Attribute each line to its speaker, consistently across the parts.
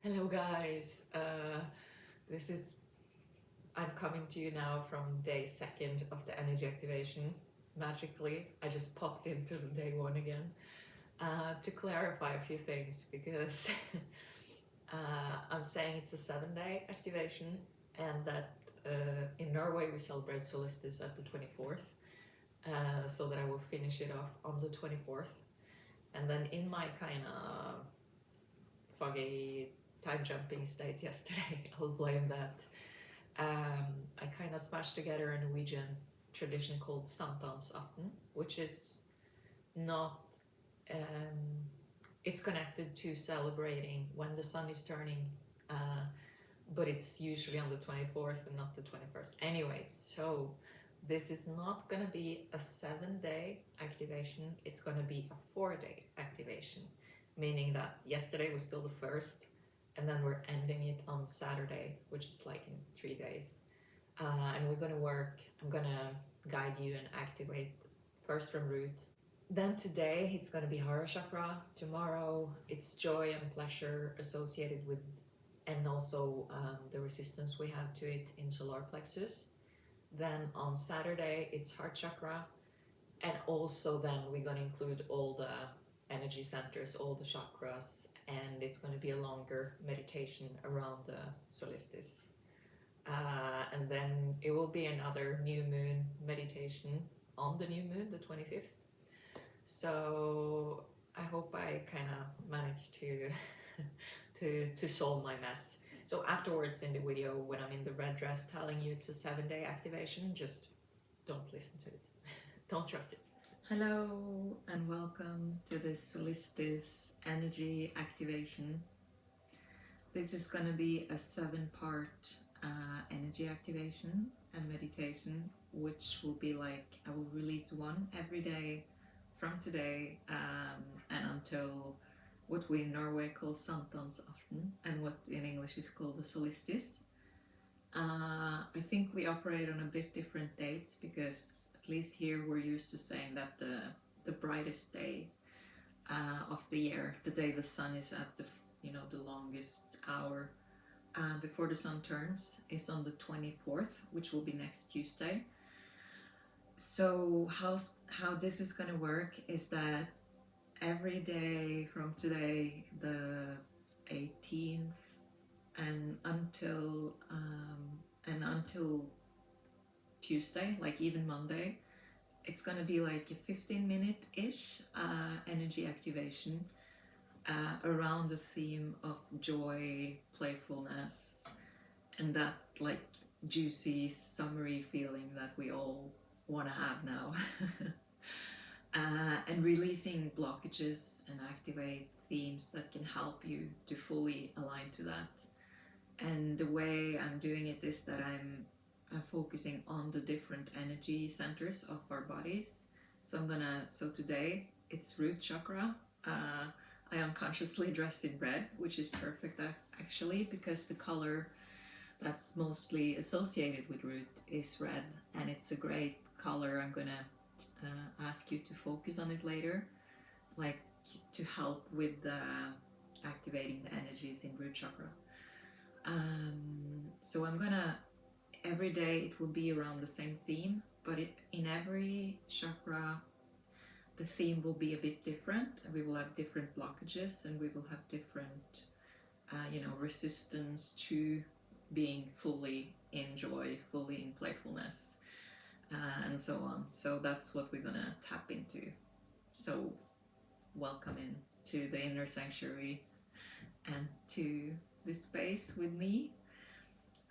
Speaker 1: Hello guys, I'm coming to you now from day second of the energy activation. Magically, I just popped into the day one again to clarify a few things because I'm saying it's a 7-day activation and that in Norway we celebrate solstice at the 24th, so that I will finish it off on the 24th. And then in my kind of foggy time jumping state yesterday, I'll blame that. I kind of smashed together a Norwegian tradition called Sankthansaften, which is not, it's connected to celebrating when the sun is turning, but it's usually on the 24th and not the 21st. Anyway, so this is not going to be a 7-day activation, it's going to be a 4-day activation, meaning that yesterday was still the first, and then we're ending it on Saturday, which is like in 3 days. And we're gonna work, I'm gonna guide you and activate first from root. Then today it's gonna be Hara chakra. Tomorrow it's joy and pleasure associated with, and also the resistance we have to it in solar plexus. Then on Saturday it's heart chakra, and also then we're gonna include all the energy centers, all the chakras, and it's going to be a longer meditation around the solstice. And then it will be another new moon meditation on the new moon, the 25th. So I hope I kind of managed to solve my mess. So afterwards in the video, when I'm in the red dress telling you it's a 7-day activation, just don't listen to it. Don't trust it. Hello and welcome to this Solstice Energy Activation. This is going to be a 7-part energy activation and meditation, which will be like, I will release one every day from today and until what we in Norway call Sankthansaften and what in English is called the solstice. I think we operate on a bit different dates because at least here we're used to saying that the brightest day of the year, the day the sun is at the the longest hour before the sun turns, is on the 24th, which will be next Tuesday. So how this is going to work is that every day from today, the 18th, and until Tuesday, like even Monday, it's gonna be like a 15-minute-ish energy activation around the theme of joy, playfulness, and that like juicy, summery feeling that we all want to have now. And releasing blockages and activate themes that can help you to fully align to that. And the way I'm doing it is that I'm focusing on the different energy centers of our bodies. So today it's root chakra. I unconsciously dressed in red, which is perfect actually, because the color that's mostly associated with root is red, and it's a great color. I'm gonna ask you to focus on it later, like to help with activating the energies in root chakra. So I'm gonna, every day it will be around the same theme, but in every chakra the theme will be a bit different, and we will have different blockages, and we will have different resistance to being fully in joy, fully in playfulness, and so on. So that's what we're gonna tap into. So welcome in to the inner sanctuary and to this space with me.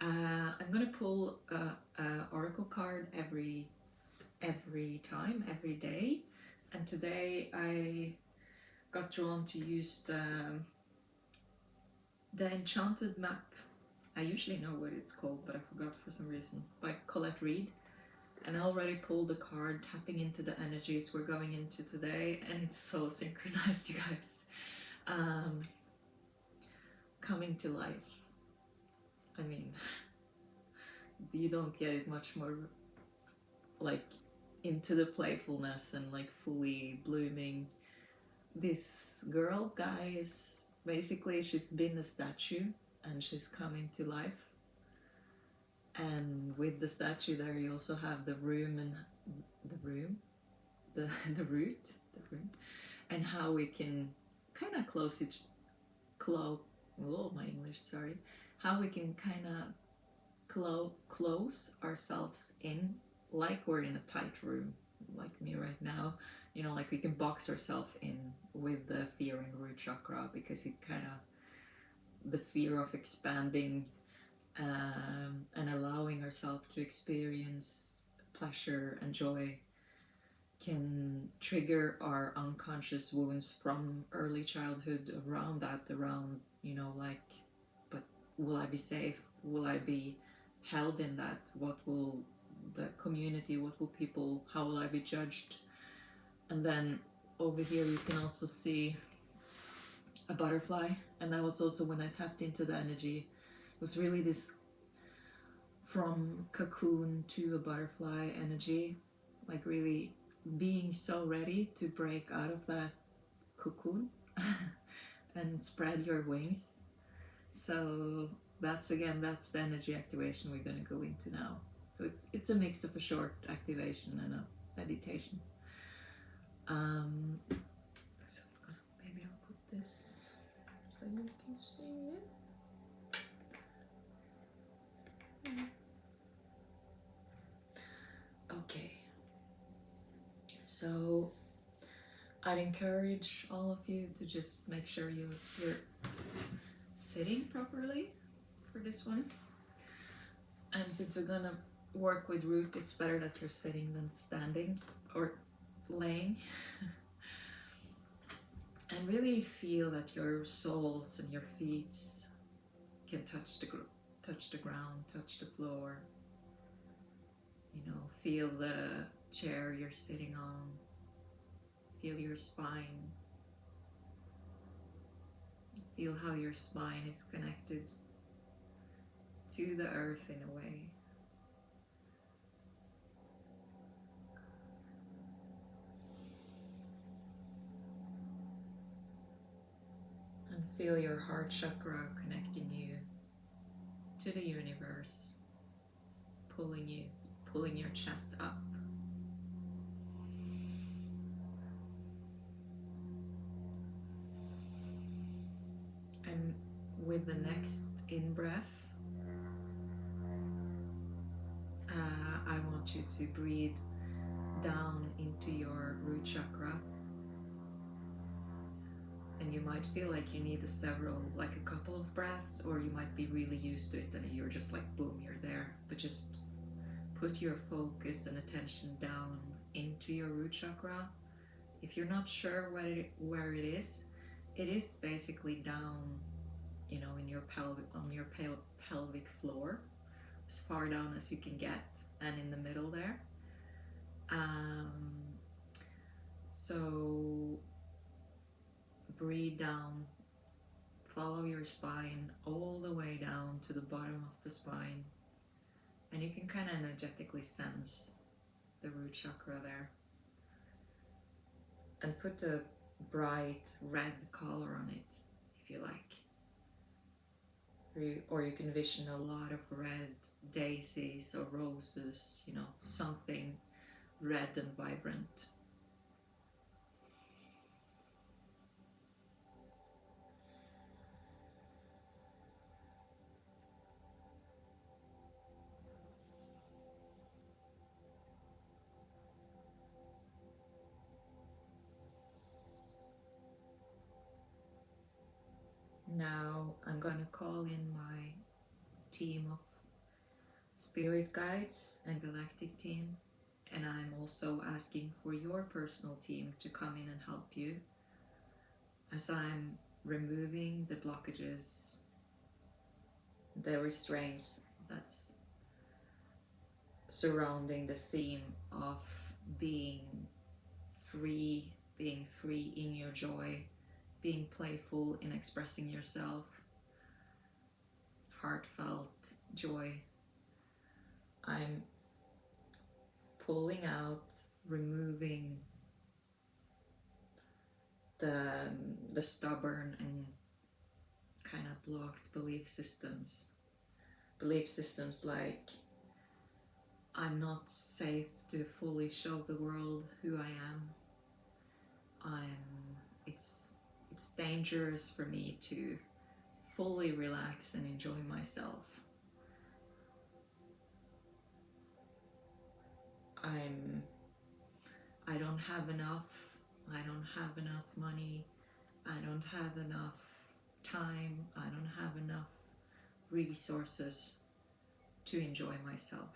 Speaker 1: I'm gonna pull a oracle card every time, every day, and today I got drawn to use the Enchanted Map. I usually know what it's called, but I forgot for some reason, by Colette Reed. And I already pulled the card, tapping into the energies we're going into today, and it's so synchronized, you guys. Coming to life. I mean, you don't get it much more like into the playfulness and like fully blooming. This girl, guys, basically she's been a statue and she's coming to life. And with the statue there you also have the room and the the root, and how we can kind of oh my English, sorry, how we can kind of close ourselves in, like we're in a tight room, like me right now, you know, like we can box ourselves in with the fear and root chakra, because it kind of, the fear of expanding and allowing ourselves to experience pleasure and joy can trigger our unconscious wounds from early childhood around that, around, you know, like, but will I be safe? Will I be held in that? What will the community, what will people, how will I be judged? And then over here you can also see a butterfly, and that was also when I tapped into the energy. It was really this from cocoon to a butterfly energy, like really being so ready to break out of that cocoon and spread your wings. So that's, again, that's the energy activation we're going to go into now. So it's a mix of a short activation and a meditation. So maybe I'll put this so you can see it. Okay, so I'd encourage all of you to just make sure you're sitting properly for this one. And since we're gonna work with root, it's better that you're sitting than standing or laying. And really feel that your soles and your feet can touch the ground, touch the floor. You know, feel the chair you're sitting on. Feel your spine. Feel how your spine is connected to the earth in a way. And feel your heart chakra connecting you to the universe, pulling your chest up. And with the next in-breath, I want you to breathe down into your root chakra. And you might feel like you need a couple of breaths, or you might be really used to it and you're just like, boom, you're there. But just put your focus and attention down into your root chakra. If you're not sure where it is basically down, you know, in your pelvic floor, as far down as you can get, and in the middle there. So breathe down, follow your spine all the way down to the bottom of the spine, and you can kind of energetically sense the root chakra there. And put a bright red color on it if you like. Or you can vision a lot of red daisies or roses, you know, something red and vibrant. Now I'm gonna call in my team of spirit guides and galactic team, and I'm also asking for your personal team to come in and help you as I'm removing the blockages, the restraints that's surrounding the theme of being free in your joy, being playful in expressing yourself, heartfelt joy. I'm pulling out, removing the stubborn and kind of blocked belief systems. Belief systems like, I'm not safe to fully show the world who I am. It's dangerous for me to fully relax and enjoy myself. I don't have enough. I don't have enough money. I don't have enough time. I don't have enough resources to enjoy myself.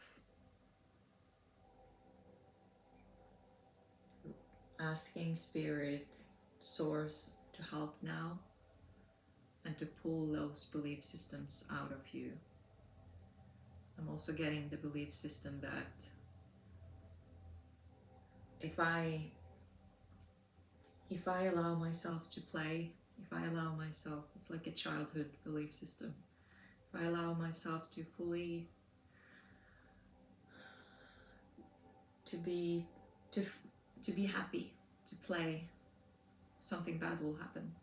Speaker 1: Asking Spirit, Source to help now and to pull those belief systems out of you. I'm also getting the belief system that if I allow myself to play, if I allow myself, it's like a childhood belief system. If I allow myself to fully to be happy, to play, something bad will happen.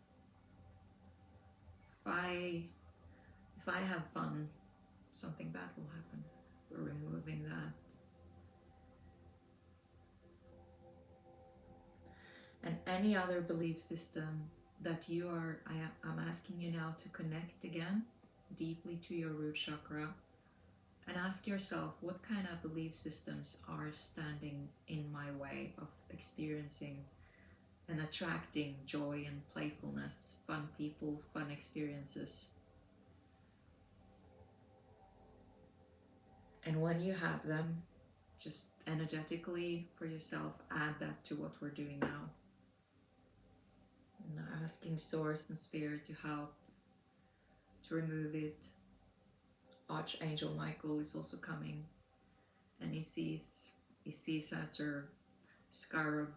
Speaker 1: If I have fun, something bad will happen. We're removing that. And any other belief system that you are, I'm asking you now to connect again deeply to your root chakra and ask yourself, what kind of belief systems are standing in my way of experiencing and attracting joy and playfulness, fun people, fun experiences. And when you have them, just energetically for yourself, add that to what we're doing now. And asking Source and Spirit to help to remove it. Archangel Michael is also coming, and he sees as her scarab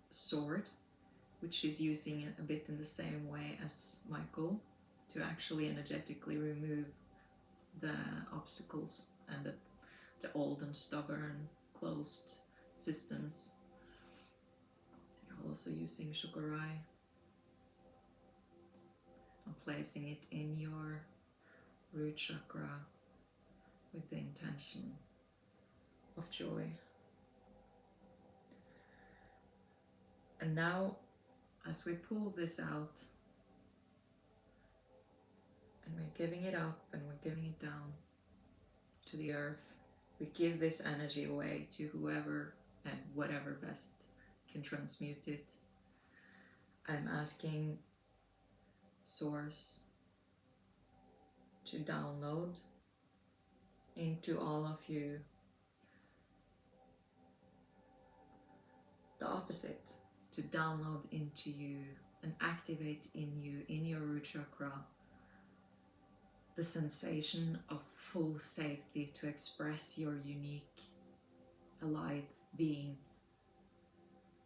Speaker 1: sword, which she's using a bit in the same way as Michael to actually energetically remove the obstacles and the old and stubborn closed systems. You're also using Shukurai. I'm placing it in your root chakra with the intention of joy. And now, as we pull this out, and we're giving it up and we're giving it down to the earth, we give this energy away to whoever and whatever best can transmute it. I'm asking Source to download into all of you the opposite, to download into you and activate in you, in your root chakra, the sensation of full safety to express your unique, alive being,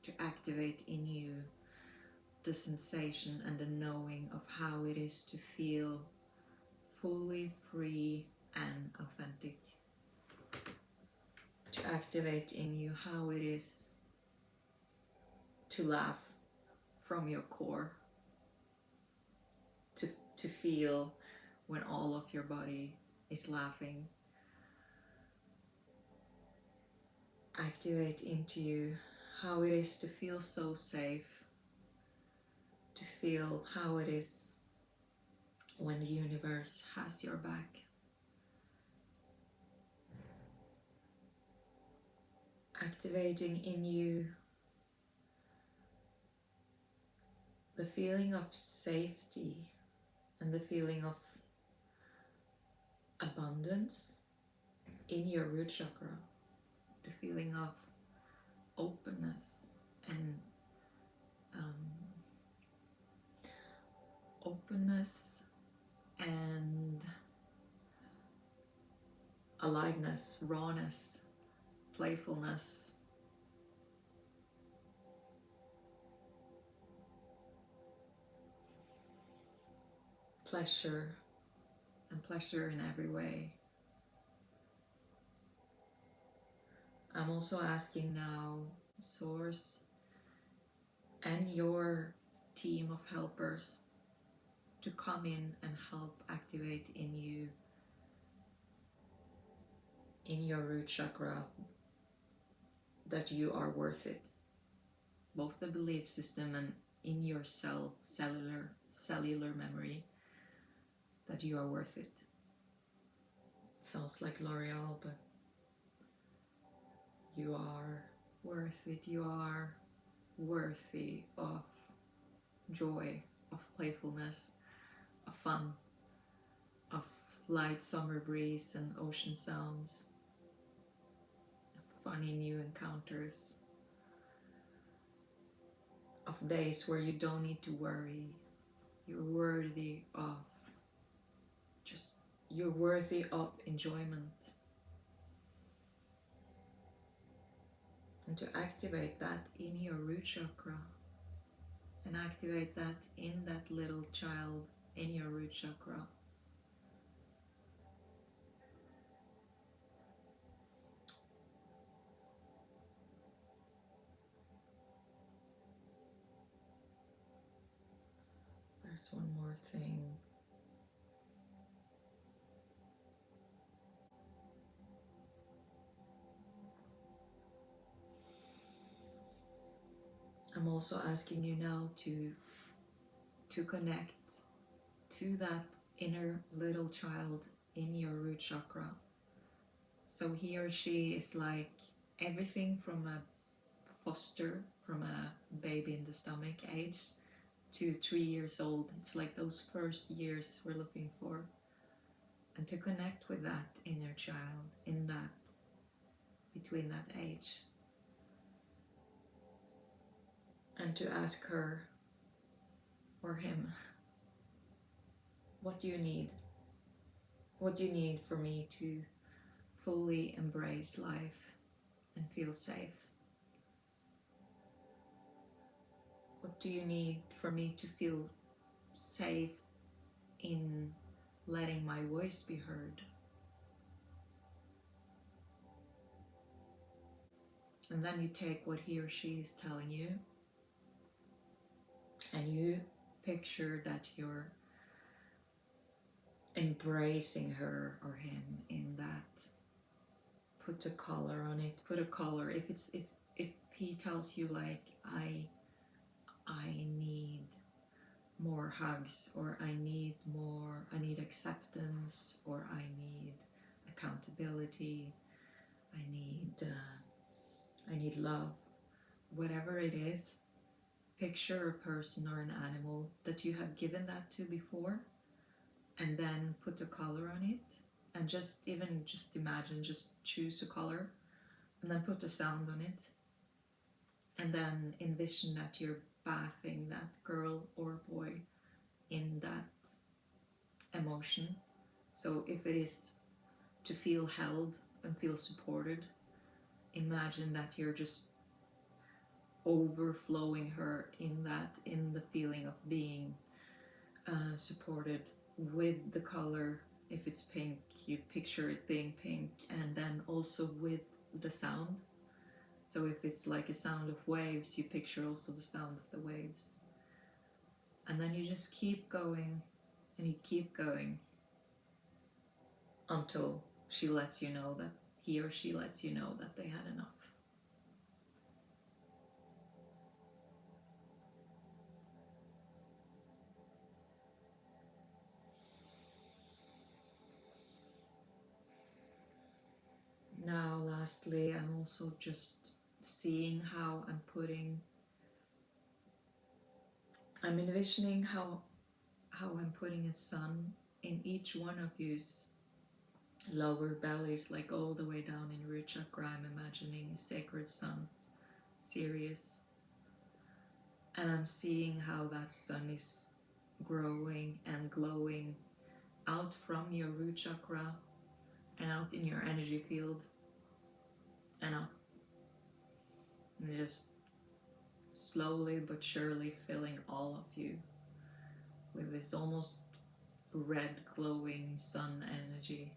Speaker 1: to activate in you the sensation and the knowing of how it is to feel fully free and authentic. To activate in you how it is to laugh from your core. To feel when all of your body is laughing. Activate into you how it is to feel so safe. To feel how it is when the universe has your back. Activating in you the feeling of safety and the feeling of abundance in your root chakra. The feeling of openness and aliveness, rawness, playfulness. Pleasure, and pleasure in every way. I'm also asking now, Source and your team of helpers to come in and help activate in you, in your root chakra, that you are worth it. Both the belief system and in your cellular memory, that you are worth it. Sounds like L'Oreal, but you are worth it. You are worthy of joy, of playfulness, of fun, of light summer breeze and ocean sounds, of funny new encounters, of days where you don't need to worry. You're worthy of you're worthy of enjoyment. And to activate that in your root chakra, and activate that in that little child in your root chakra. There's one more thing. I'm also asking you now to connect to that inner little child in your root chakra. So he or she is like everything from a foster, from a baby in the stomach age to 3 years old. It's like those first years we're looking for. And to connect with that inner child in that, between that age. And to ask her or him, what do you need? What do you need for me to fully embrace life and feel safe? What do you need for me to feel safe in letting my voice be heard? And then you take what he or she is telling you and you picture that you're embracing her or him in that. Put a color on it. Put a color. If he tells you like I need more hugs, or I need acceptance, or I need accountability, I need love, whatever it is, picture a person or an animal that you have given that to before, and then put a color on it, and just imagine, just choose a color, and then put a sound on it, and then envision that you're bathing that girl or boy in that emotion. So if it is to feel held and feel supported, imagine that you're just overflowing her in the feeling of being supported with the color. If it's pink, you picture it being pink, and then also with the sound. So if it's like a sound of waves, you picture also the sound of the waves. And then you just keep going, and you keep going until she lets you know that he or she lets you know that they had enough. Now, lastly, I'm also just seeing how I'm envisioning how I'm putting a sun in each one of you's lower bellies, like all the way down in root chakra. I'm imagining a sacred sun, Sirius, and I'm seeing how that sun is growing and glowing out from your root chakra and out in your energy field and up, and just slowly but surely filling all of you with this almost red glowing sun energy.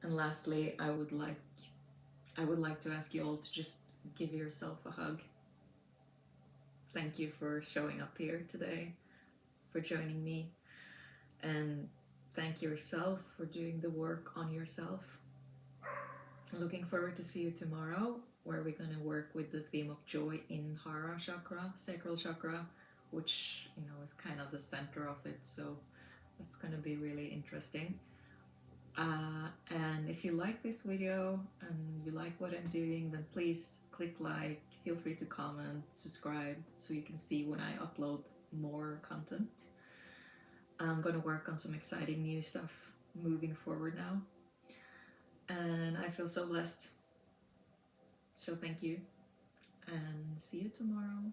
Speaker 1: And lastly, I would like to ask you all to just give yourself a hug. Thank you for showing up here today, for joining me, and thank yourself for doing the work on yourself. I'm looking forward to see you tomorrow, where we're going to work with the theme of joy in Hara chakra, sacral chakra, which is kind of the center of it. So it's going to be really interesting. And if you like this video and you like what I'm doing, then please click like, feel free to comment, subscribe, so you can see when I upload more content. I'm going to work on some exciting new stuff moving forward now, and I feel so blessed. So thank you, and see you tomorrow.